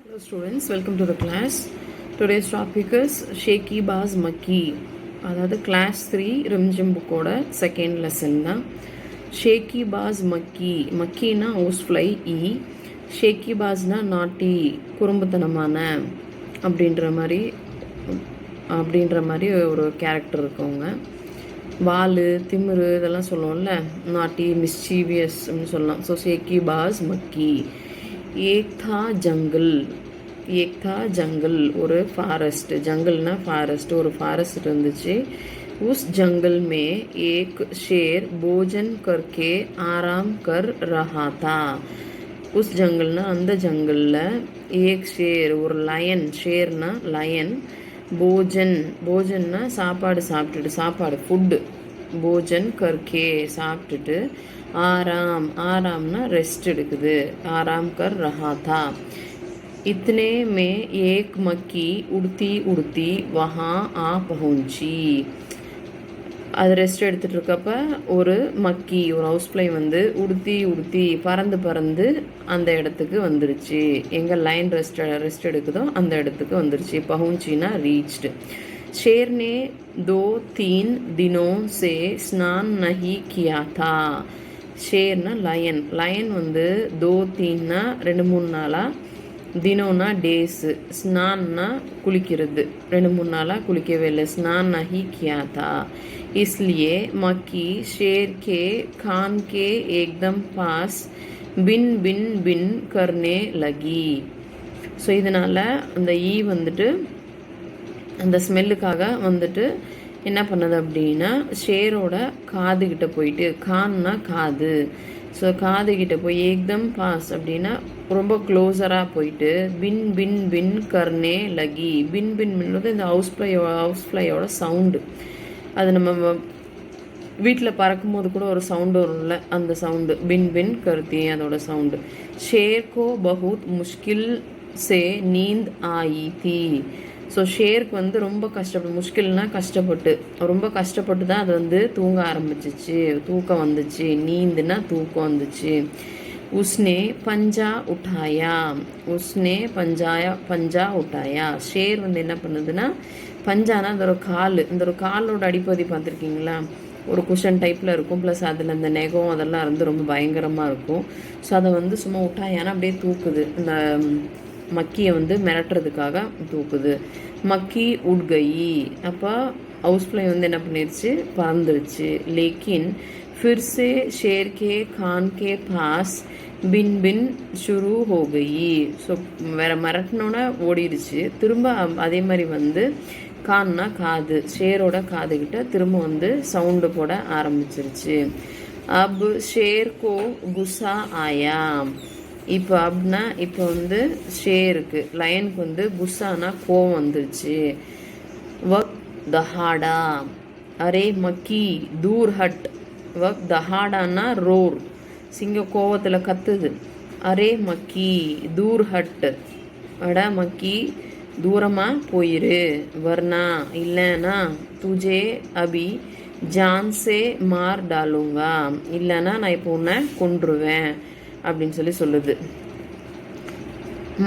Hello students, welcome to the class. Today's topic is Shaky Baz Makki. அதாவது class 3 Rimjhim புக்கோட second lesson தான். Shaky pass மக்கி. மக்கினா house fly shaky பாஸ்னா நாட்டி குறும்புத்தனமான அப்படின்ற மாதிரி ஒரு கேரக்டர் இருக்கவங்க. வால் திமிரு இதெல்லாம் சொல்லுவோம்ல, நாட்டி மிஸ்சீவியஸ் அப்படின்னு சொல்லலாம். ஸோ ஷேக்கி பாஸ் மக்கி. एक था जंगल ஒரு ஃபாரஸ்ட். ஜங்கல்னா ஃபாரஸ்ட், ஒரு ஃபாரஸ்ட் இருந்துச்சு. उस जंगल में एक शेर भोजन करके आराम कर रहा था. उस जंगलना அந்த ஜங்கல்ல एक शेर ஒரு லயன், ஷேர்னா லயன், போஜன்னா சாப்பாடு சாப்பிட்டுட்டு, சாப்பாடு ஃபுட்டு, போஜன் கர்கே சாப்பிட்டுட்டு, आरामना रेस्ट எடுக்குது, आराम कर रहा था. इतने में एक मक्की उड़ती वहाँ आ पहुंची. அது ரெஸ்ட் எடுத்துகிட்டு இருக்கப்ப ஒரு மக்கி, ஒரு ஹவுஸ் ஃப்ளை வந்து உடுத்தி பறந்து அந்த இடத்துக்கு வந்துருச்சு. எங்கே லைன் ரெஸ்ட் எடுக்குதோ அந்த இடத்துக்கு வந்துருச்சு. பहुंचीனா ரீச்டு. शेर ने 2-3 दिनों से स्नान नहीं किया था. ஷேர்னா லயன் வந்து 2-3னா 2-3 நாளாக, தினம்னா டேஸு, ஸ்னான்னா குளிக்கிறது, 2-3 நாளாக குளிக்கவே இல்லை. ஸ்னான் நஹி கியா தா. इसलिए मक्की शेर के कान के एकदम पास बिन बिन बिन करने लगी. ஸோ இதனால் அந்த வந்துட்டு அந்த ஸ்மெல்லுக்காக வந்துட்டு என்ன பண்ணுது அப்படின்னா, ஷேரோட காதுகிட்ட போயிட்டு, கான்னா காது, ஸோ காதுகிட்ட போய் ஏக்தம் பாஸ் அப்படின்னா ரொம்ப க்ளோஸராக போயிட்டு, பின் பின் பின் கர்னே லகி. பின் பின்னுறது இந்த ஹவுஸ் ஃப்ளையோட சவுண்டு. அது நம்ம வீட்டில் பறக்கும்போது கூட ஒரு சவுண்டு வரும்ல, அந்த சவுண்டு பின் பின் கருத்தி அதோட சவுண்டு. ஷேர்கோ பஹுத் முஷ்கில் சே நீந்த் ஆயி தீ. ஸோ ஷேருக்கு வந்து ரொம்ப முஷ்கில்னா ரொம்ப கஷ்டப்பட்டு தான் அது வந்து தூங்க ஆரம்பிச்சிச்சு, தூக்கம் வந்துச்சு. நீந்துனா தூக்கம் வந்துச்சு. உஸ்னே பஞ்சா உட்டாயா. ஷேர் வந்து என்ன பண்ணுதுன்னா, பஞ்சானா அந்த ஒரு கால், இந்த ஒரு காலோட அடிப்பகுதி பார்த்துருக்கீங்களா, ஒரு குஷன் டைப்பில் இருக்கும், ப்ளஸ் அதில் அந்த நெகம் அதெல்லாம் இருந்து ரொம்ப பயங்கரமாக இருக்கும். ஸோ அதை வந்து சும்மா உட்டாயானா அப்படியே தூக்குது, இந்த மக்கியை வந்து மிரட்டுறதுக்காக தூக்குது. மக்கி உட்கயி. அப்போ ஹவுஸ் ஃப்ளை வந்து என்ன பண்ணிடுச்சு, பறந்துடுச்சு. லேக்கின் ஃபிர்சே ஷேர் கே கான் கே பாஸ் பின் பின் ஷுரு ஹோ கயி. ஸோ வேறு மிரட்டினோட ஓடிடுச்சு. திரும்ப அதே மாதிரி வந்து கான்னா காது, ஷேரோட காதுகிட்ட திரும்ப வந்து சவுண்டு போட ஆரம்பிச்சிருச்சு. அப் ஷேர் கோ குஸ்ஸா ஆயா. இப்போ அப்படின்னா இப்போ வந்து ஷேருக்கு, லயனுக்கு வந்து குஸ்ஸானா கோவம் வந்துருச்சு. வக் தஹாடா. அரே மக்கி தூர் ஹட். வக் தஹாடானா ரோர், சிங்கம் கோவத்தில் கத்துது. அரே மக்கி தூர் ஹட். அடா மக்கி தூரமாக போயிரு, வர்ணா இல்லைன்னா துஜே அபி ஜான்சே மார் டாலுங்கா, இல்லைன்னா நான் இப்போ உன்னை கொன்றுவேன் அப்படின்னு சொல்லுது.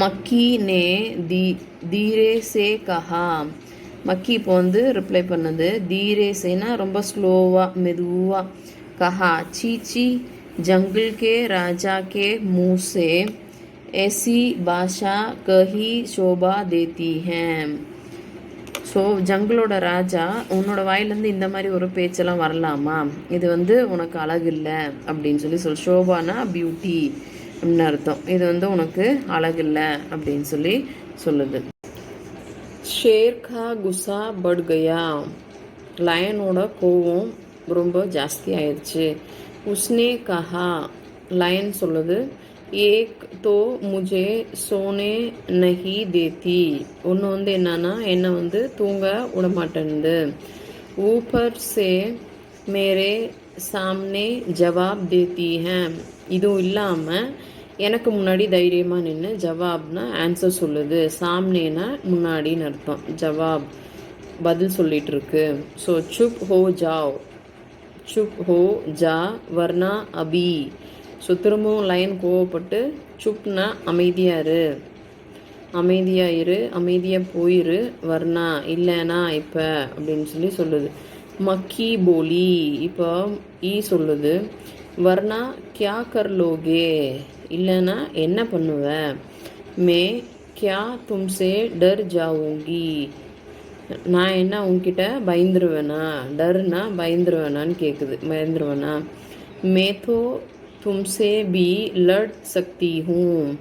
மக்கி நே தீரே சே கஹா. மக்கி இப்போ வந்து ரிப்ளை பண்ணது. தீரே சேனா ரொம்ப ஸ்லோவாக மெதுவாக. கஹா சீச்சி जंगल के राजा के मुँह से ऐसी भाषा कही शोभा देती हैं. ஸோ ஜங்களோட ராஜா, உன்னோட வாயிலேருந்து இந்த மாதிரி ஒரு பேச்செல்லாம் வரலாமா, இது வந்து உனக்கு அழகு இல்லை அப்படின்னு ஷோபானா பியூட்டி அப்படின்னு அர்த்தம். இது வந்து உனக்கு அழகு இல்லை அப்படின்னு சொல்லுது. ஷேர் கா குஸ்ஸா பட் கயா. லயனோட கோவம் ரொம்ப ஜாஸ்தி ஆயிடுச்சு. உஸ்னே கஹா. லயன் சொல்லுது. ஏக் தோ முஜே சோனே நஹி தேத்தி. ஒன்று வந்து என்னன்னா, என்னை வந்து தூங்க விட மாட்டேன்து. ஊப்பர் சே மேரே சாம்னே ஜவாப் தேத்தி ஹேம். இதுவும் இல்லாமல் எனக்கு முன்னாடி தைரியமாக நின்று ஜவாப்னா ஆன்சர் சொல்லுது. சாம்னேனா முன்னாடின்னு அர்த்தம், ஜவாப் பதில் சொல்லிட்டு இருக்கு. ஸோ சுப் ஹோ ஜா வர்ணா அபி. ஸோ திரும்பவும் லைன் கோவப்பட்டு சுப்னா அமைதியாரு, அமைதியாக இரு, அமைதியாக போயிரு, வர்ணா இல்லைனா இப்போ அப்படின்னு சொல்லி சொல்லுது. மக்கி போலி, இப்போ ஈ சொல்லுது. வர்ணா கியா கர் லோகே, இல்லைனா என்ன பண்ணுவ. மே கியா தும்சே டர் ஜாவுங்கி, நான் என்ன உங்ககிட்ட பயந்துருவேனா. டர்னா பயந்துருவேனான்னு கேட்குது, பயந்துருவேனா. மே தோ தும்சே பி லட் சக்தி ஹூம்,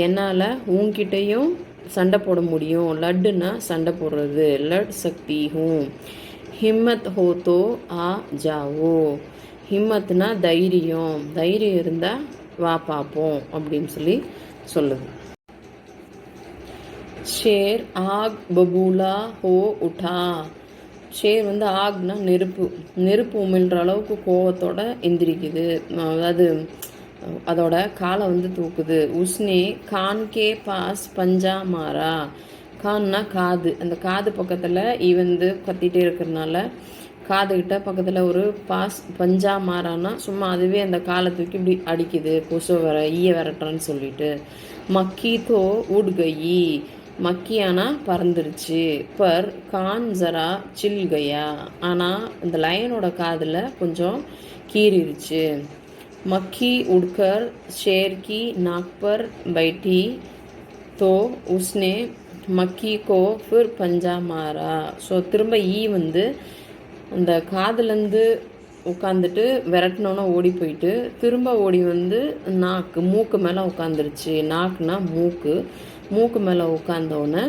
என்னால் உங்ககிட்டையும் சண்டை போட முடியும். லட்டுன்னா சண்டை போடுறது, லட் சக்தி ஹூம். ஹிம்மத் ஹோ தோ ஆ ஜாவோ, ஹிம்மத்னா தைரியம், தைரியம் இருந்தால் வா பார்ப்போம் அப்படின்னு சொல்லி சொல்லுது. ஷேர் ஆக் பபூலா ஹோ உட்டா, ஷேர் வந்து ஆக்னா நெருப்பு, நெருப்பு உமிழ்கிற அளவுக்கு கோவத்தோட எந்திரிக்குது, அதாவது அதோட காலை வந்து தூக்குது. உஸ்னே கான் கே பாஸ் பஞ்சா மாறா, கான்னா காது, அந்த காது பக்கத்தில் வந்து கத்திகிட்டே இருக்கிறதுனால காதுகிட்ட பக்கத்தில் ஒரு பஞ்சா மாறானா சும்மா அதுவே அந்த காலை தூக்கி இப்படி அடிக்குது, கொசு ஈய விரட்டுறான்னு சொல்லிட்டு. மக்கி தோ உட் கயி, மக்கியானா பறந்துருச்சு. பர் கான் ஜரா சில் கயா, ஆனால் இந்த லயனோட காதில் கொஞ்சம் கீறிடுச்சு. மக்கி உட்கர் ஷேர் கி நாக் பர் பைட்டி தோ உஸ்னே மக்கி கோ ஃபிர் பஞ்சா மாறா. ஸோ திரும்ப ஈ வந்து அந்த காதுலேருந்து உட்காந்துட்டு விரட்டினோன்னா ஓடி போயிட்டு திரும்ப ஓடி வந்து மூக்கு மேலே உட்காந்துருச்சு. நாக்குனா மூக்கு, மூக்கு மேலே உட்காந்தோன்னே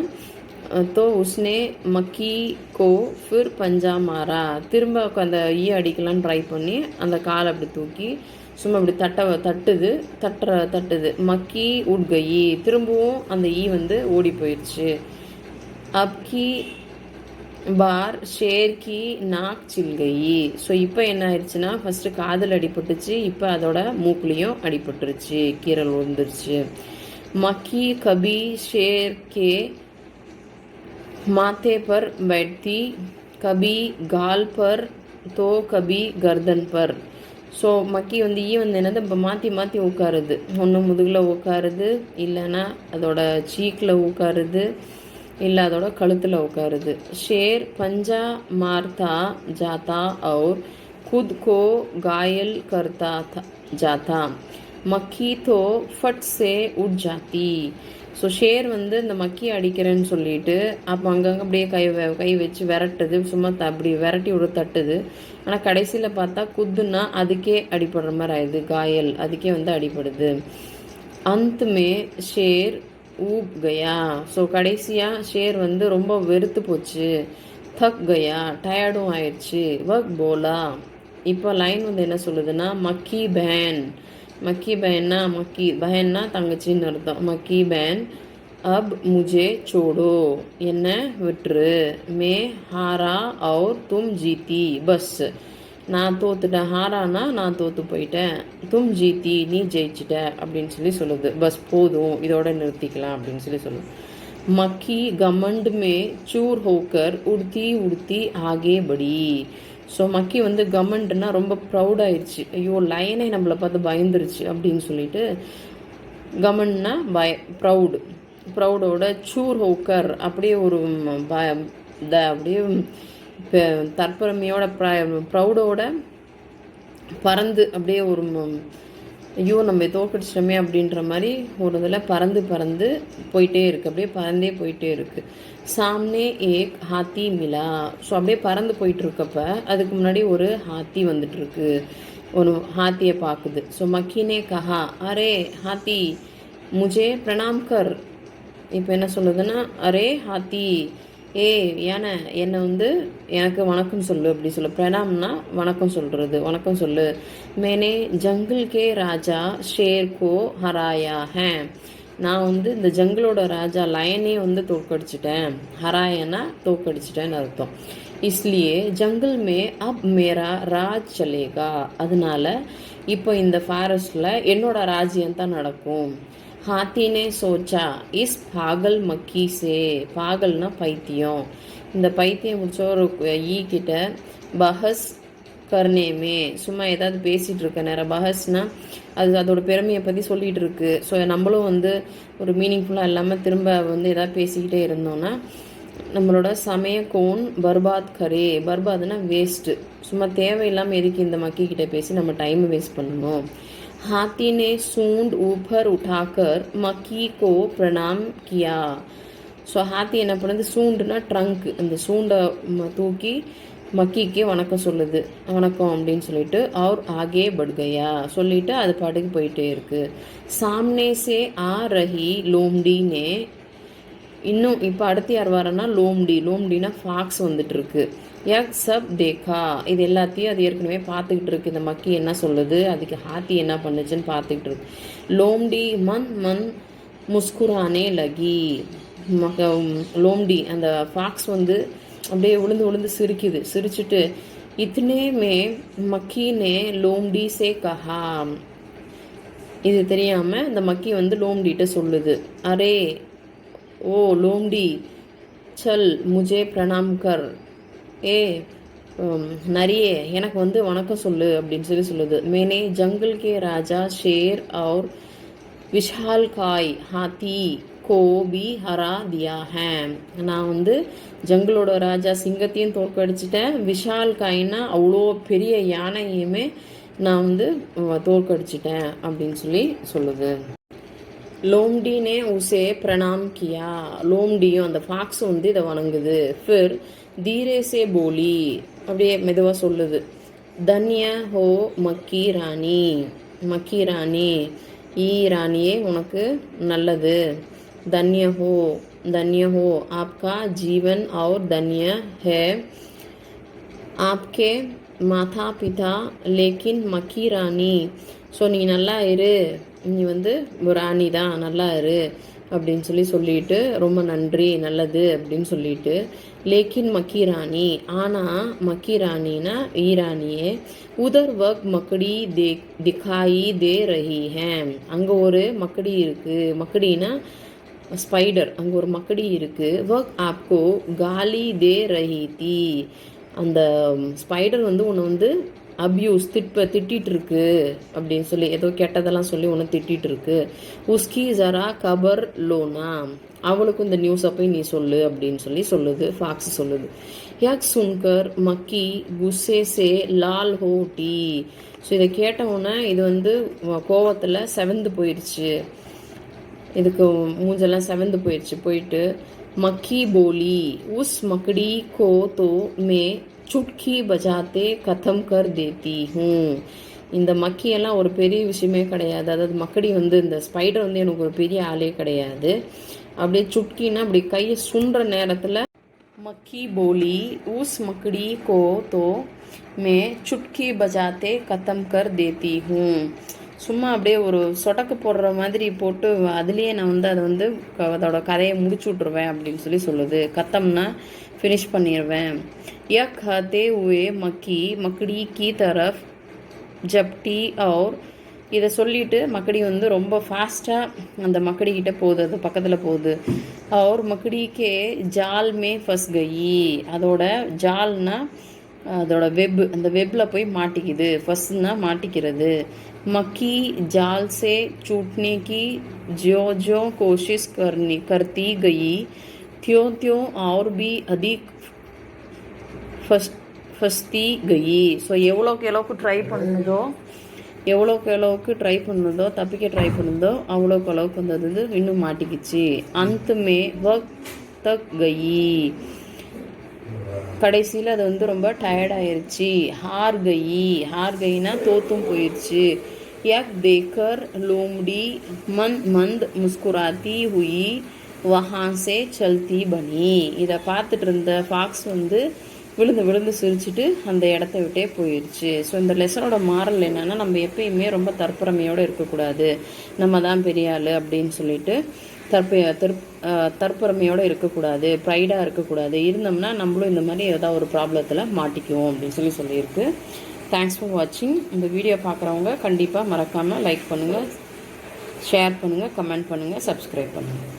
தோ உஸ்னே மக்கி கோ ஃபிர் பஞ்சா மாறா, திரும்ப அந்த ஈ அடிக்கலான்னு ட்ரை பண்ணி அந்த காலை அப்படி தூக்கி சும்மா இப்படி தட்டுது. மக்கி உட்கயி, திரும்பவும் அந்த ஈ வந்து ஓடி போயிடுச்சு. அப்கி பார் ஷேர் கி நாக் சில்கயி, ஸோ இப்போ என்ன ஆயிடுச்சுன்னா ஃபஸ்ட்டு காதில் அடிபட்டுச்சு, இப்போ அதோட மூக்குலேயும் அடிபட்டுருச்சு, கீரல் விழுந்துருச்சு. மக்கி கபி ஷேர் கே माथे पर बैठती, कभी गाल पर तो कभी गर्दन पर. ஸோ மக்கி வந்து ஈ வந்து என்னது இப்போ மாற்றி மாற்றி உட்காருது, ஒன்று முதுகில் உட்காருது, இல்லைன்னா அதோட சீக்கில் உட்காருது, இல்லை அதோட கழுத்தில் உட்காருது. ஷேர் பஞ்சா மார்த்தா ஜாத்தா और खुद को घायल करता जाता, மக்கி तो फट से उठ जाती. ஸோ ஷேர் வந்து இந்த மக்கி அடிக்கிறேன்னு சொல்லிட்டு அப்போ அங்கங்கே அப்படியே கை வச்சு விரட்டுது, சும்மா அப்படி விரட்டி விட தட்டுது. ஆனால் கடைசியில் பார்த்தா குத்துன்னா அதுக்கே அடிபடுற மாதிரி ஆயிடுது, காயல் அதுக்கே வந்து அடிபடுது. அந்துமே ஷேர் ஊப் கயா, ஸோ கடைசியாக ஷேர் வந்து ரொம்ப வெறுத்து போச்சு. தக் கயா, டயர்டும் ஆயிடுச்சு. வக் போலா, இப்போ லைன் வந்து என்ன சொல்லுதுன்னா மக்கி பேன், மக்கி பहनना, மக்கி பहनना தங்கச்சின்னு அர்த்தம். மக்கி பहन अब मुझे छोड़ो, என்ன விட்டுரு. மே ஹாரா और तुम जीती बस, நான் தோத்துட்டேன். ஹாரானா நான் தோற்று போயிட்டேன், தும் ஜீத்தி நீ ஜெயிச்சிட்ட அப்படின்னு சொல்லி சொல்லுது. பஸ் போதும், இதோட நிறுத்திக்கலாம் அப்படின்னு சொல்லி சொல்லுது. மக்கி கமண்ட் மே சூர் ஹோக்கர் உடுத்தி உடுத்தி ஆகே படி. ஸோ மக்கி வந்து கமண்ட்னா ரொம்ப ப்ரௌடாயிடுச்சு, ஐயோ லயனே நம்மளை பார்த்து பயந்துருச்சு அப்படின்னு சொல்லிட்டு கமண்ட்னா ப்ரௌடோட சூர் ஹோக்கர் அப்படியே ஒரு அப்படியே தற்பெருமையோட ப்ரௌடோட பறந்து அப்படியே ஒரு ஐயோ நம்ம தோக்கடிச்சிட்டோமே அப்படின்ற மாதிரி ஒரு இதில் பறந்து போயிட்டே இருக்குது, அப்படியே பறந்தே போயிட்டே இருக்குது. சாம்னே ஏக் ஹாத்தி மிலா, ஸோ அப்படியே பறந்து போயிட்டுருக்கப்ப அதுக்கு முன்னாடி ஒரு ஹாத்தி வந்துட்டுருக்கு, ஒரு ஹாத்தியை பார்க்குது. ஸோ மக்கினே கஹா அரே ஹாத்தி முஜே பிரணாம் கர், இப்போ என்ன சொல்லுதுன்னா அரே ஹாத்தி ஏ யானை என்னை வந்து எனக்கு வணக்கம் சொல்லு அப்படி சொல்லு. பிரணாம்னா வணக்கம் சொல்கிறது, வணக்கம் சொல்லு. மேனே ஜங்கிள் கே ராஜா ஷேர் கோ ஹராயா ஹே, நான் வந்து இந்த ஜங்கிளோட ராஜா லயனே வந்து தோற்கடிச்சிட்டேன். ஹராயனா தோற்கடிச்சிட்டேன்னு அர்த்தம். இஸ்லியே ஜங்கிள் மே அப் மேரா ராஜ் சலேகா, அதனால இப்போ இந்த ஃபாரஸ்டில் என்னோட ராஜ்யம் தான் நடக்கும். हाथी ने सोचा इस पागल मक्खी से, பாகல்னா பைத்தியம், இந்த பைத்தியம் முடிச்ச ஒரு ஈ கிட்ட பஹஸ் கர்னேமே சும்மா ஏதாவது பேசிகிட்டு இருக்க நேரம் பஹஸ்னால் அது அதோட பெருமையை பற்றி சொல்லிகிட்டு இருக்கு. ஸோ நம்மளும் வந்து ஒரு மீனிங்ஃபுல்லாக இல்லாமல் திரும்ப வந்து எதாவது பேசிக்கிட்டே இருந்தோன்னா நம்மளோட சமய கோன் பர்பாத் கரே. பர்பாத்னா வேஸ்ட்டு. சும்மா தேவையில்லாமல் எதுக்கு இந்த மக்கிக்கிட்ட பேசி நம்ம டைம் வேஸ்ட் பண்ணணும். हाथी ने सूंड ऊपर उठाकर मक्की को प्रणाम किया. ஸோ ஹாத்தி என்ன பண்ணுது, சூண்டுனா ட்ரங்க், அந்த சூண்டை தூக்கி மக்கிக்கு வணக்கம் சொல்லுது. வணக்கம் அப்படின்னு சொல்லிட்டு அவர் ஆகே பட்கையா சொல்லிட்டு அது பாட்டுக்கு போயிட்டே இருக்கு. சாம்னே சே ஆ ரஹி லோம்டினே. இன்னும் இப்போ அடுத்து யார் வரன்னா லோம்டி. லோம்டினா ஃபாக்ஸ் வந்துட்டு இருக்கு. யக் சப் தேக்கா. இது எல்லாத்தையும் அது ஏற்கனவே பார்த்துக்கிட்டு இருக்கு. இந்த மக்கி என்ன சொல்லுது, அதுக்கு ஹாத்தி என்ன பண்ணுச்சுன்னு பார்த்துக்கிட்டு இருக்கு. லோம்டி மன் மன் முஸ்குரானே லகி. லோம்டி அந்த ஃபாக்ஸ் வந்து அப்படியே விழுந்து விழுந்து சிரிக்குது. சிரிச்சுட்டு இத்தனே மே மக்கீனே லோம்டி சே கஹா. இது தெரியாமல் இந்த மக்கி வந்து லோம்டிகிட்ட சொல்லுது, அரே ஓ லோம்டி சல் முஜே பிரணாம் கர். ஏ நிறைய எனக்கு வந்து வணக்கம் சொல்லு அப்படின்னு சொல்லுது. மேனே ஜங்கிள் கே ராஜா ஷேர் और விஷால் காய் ஹாத்தி கோ பி ஹரா தியா ஹேம். நான் வந்து ஜங்கிளோட ராஜா சிங்கத்தையும் தோற்கடிச்சிட்டேன். விஷால் காய்னா அவ்வளோ பெரிய யானையுமே நான் வந்து தோற்கடிச்சிட்டேன் அப்படின்னு சொல்லுது. லோம்டினே உசே பிரணாம் கியா. லோம்டியும் அந்த ஃபாக்ஸ் வந்து இதை வணங்குது. ஃபிர் தீரேசே போலி அப்படியே மெதுவாக சொல்லுது, தன்ய ஹோ மக்கி ராணி. மக்கி ராணி, ஈ ராணியே உனக்கு நல்லது. தன்ய ஹோ ஆப்கா ஜீவன் और धन्य है आपके माता पिता लेकिन மக்கி ராணி. ஸோ நீ நல்லா இரு, நீ வந்து ராணி தான், நல்லா இரு அப்படின்னு சொல்லிட்டு ரொம்ப நன்றி நல்லது அப்படின்னு சொல்லிட்டு லேக்கின் மக்கி ராணி. ஆனால் மக்கி ராணினா ஈரானியே உதர் வக் மக்கடி திகாயி தே ரஹி ஹேம். அங்கே ஒரு மக்கடி இருக்குது. மக்கடினா ஸ்பைடர். அங்கே ஒரு மக்கடி இருக்குது. வக் ஆப்கோ காலி தே ரஹி தி. அந்த ஸ்பைடர் வந்து உன்னை வந்து அப்யூஸ் திட்டிகிட்டு இருக்கு அப்படின்னு சொல்லி ஏதோ கெட்டதெல்லாம் சொல்லி ஒன்று திட்டிகிட்டு இருக்கு. உஸ்கி ஜரா கபர் லோனா. அவளுக்கும் இந்த நியூஸை போய் நீ சொல்லு அப்படின்னு சொல்லுது. ஃபாக்ஸ் சொல்லுது. யக் சுன்கர் மக்கி குஸ்ஸே சே லால் ஹோ டி. ஸோ இதை கேட்டவுடனே இது வந்து கோவத்தில் செவந்து போயிடுச்சு. இதுக்கு மூஞ்செல்லாம் செவந்து போயிட்டு மக்கி போலி உஸ் மக்கடி கோ தோ மே சுட்கி பஜாத்தே கதம் கர் தேத்தி ஹூம். இந்த மக்கியெல்லாம் ஒரு பெரிய விஷயமே கிடையாது. அதாவது மக்கடி வந்து இந்த ஸ்பைடர் வந்து எனக்கு ஒரு பெரிய ஆளே கிடையாது. அப்படியே சுட்கின்னா அப்படி கையை சுண்டுற நேரத்தில் மக்கி போலி உஸ் மக்கடி கோ தோ மே சுட்கி பஜாத்தே கதம் கர் தேத்தி ஹூம். சும்மா அப்படியே ஒரு சொடக்கு போடுற மாதிரி போட்டு அதுலேயே நான் வந்து அதை வந்து அதோட கதையை முடிச்சு விட்ருவேன் அப்படின்னு சொல்லுது. கத்தம்னா ஃபினிஷ் பண்ணிடுவேன். யக் ஹாத்தே உவே மக்கி மக்கடி கி தரஃப் ஜப்டி और இதை சொல்லிட்டு மக்கடி வந்து ரொம்ப ஃபாஸ்ட்டாக அந்த மக்கடிக்கிட்ட போகுது, அது பக்கத்தில் போகுது. और மக்கடி கே ஜால் மே ஃபஸ் கயி. அதோட ஜால்னா அதோட வெப், அந்த வெப்பில் போய் மாட்டிக்குது. ஃபஸ்ட்னா மாட்டிக்கிறது. मक्खी जाल से छूटने की जो कोशिश करती गई त्यों और भी अधिक फंसती गई. ஸோ எவ்வளோக்கு ட்ரை பண்ணுதோ தப்பிக்க ட்ரை பண்ணுதோ அவ்வளோக்கு அந்த இது இன்னும் மாட்டிக்கிச்சு. அந்தமே வக் தக் கயி. கடைசியில் அது வந்து ரொம்ப டயர்டாயிருச்சு. ஹார் கயினா தோத்தும் போயிடுச்சு. யக் தேக்கர் லோம்டி மந்த் முஸ்குராத்தி ஹுயி வஹாசே சல்தி பனி. இதை பார்த்துட்டு இருந்த ஃபாக்ஸ் வந்து விழுந்து சிரிச்சுட்டு அந்த இடத்த விட்டே போயிடுச்சு. ஸோ இந்த லெசனோட மாரல் என்னென்னா, நம்ம எப்பயுமே ரொம்ப தற்புறமையோடு இருக்கக்கூடாது. நம்ம தான் பெரிய ஆள் அப்படின்னு சொல்லிட்டு தற்புறமையோடு இருக்கக்கூடாது, ப்ரைடாக இருக்கக்கூடாது. இருந்தோம்னா நம்மளும் இந்த மாதிரி ஏதாவது ஒரு ப்ராப்ளத்தில் மாட்டிக்குவோம் அப்படின்னு சொல்லியிருக்கு. தேங்க்ஸ் ஃபார் வாட்சிங். இந்த வீடியோ பார்க்குறவங்க கண்டிப்பாக மறக்காமல் லைக் பண்ணுங்கள், ஷேர் பண்ணுங்கள், கமெண்ட் பண்ணுங்கள், சப்ஸ்கிரைப் பண்ணுங்கள்.